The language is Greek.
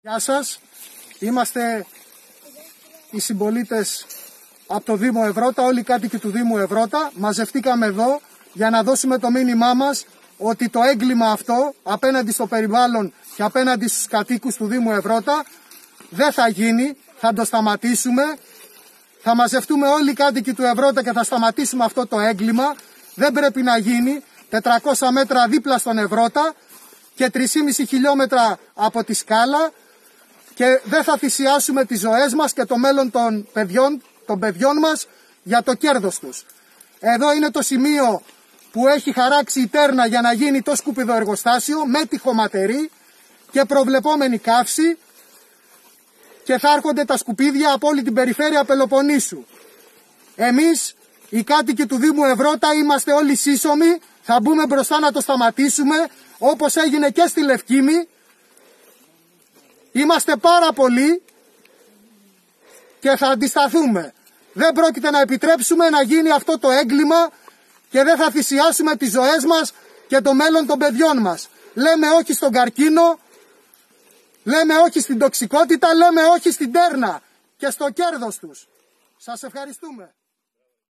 Γεια σας, είμαστε οι συμπολίτες από το Δήμο Ευρώτα, όλοι οι κάτοικοι του Δήμου Ευρώτα. Μαζευτήκαμε εδώ για να δώσουμε το μήνυμά μας ότι το έγκλημα αυτό απέναντι στο περιβάλλον και απέναντι στους κατοίκους του Δήμου Ευρώτα δεν θα γίνει, θα το σταματήσουμε. Θα μαζευτούμε όλοι οι κάτοικοι του Ευρώτα και θα σταματήσουμε αυτό το έγκλημα. Δεν πρέπει να γίνει 400 μέτρα δίπλα στον Ευρώτα και 3,5 χιλιόμετρα από τη Σκάλα, και δεν θα θυσιάσουμε τις ζωές μας και το μέλλον των παιδιών μας για το κέρδος τους. Εδώ είναι το σημείο που έχει χαράξει η Τέρνα για να γίνει το σκουπιδοεργοστάσιο με τη χωματερή και προβλεπόμενη καύση, και θα έρχονται τα σκουπίδια από όλη την περιφέρεια Πελοποννήσου. Εμείς, οι κάτοικοι του Δήμου Ευρώτα, είμαστε όλοι σύσσωμοι, θα μπούμε μπροστά να το σταματήσουμε, όπως έγινε και στη Λευκήμη. Είμαστε πάρα πολλοί και θα αντισταθούμε. Δεν πρόκειται να επιτρέψουμε να γίνει αυτό το έγκλημα και δεν θα θυσιάσουμε τις ζωές μας και το μέλλον των παιδιών μας. Λέμε όχι στον καρκίνο, λέμε όχι στην τοξικότητα, λέμε όχι στην Τέρνα και στο κέρδος τους. Σας ευχαριστούμε.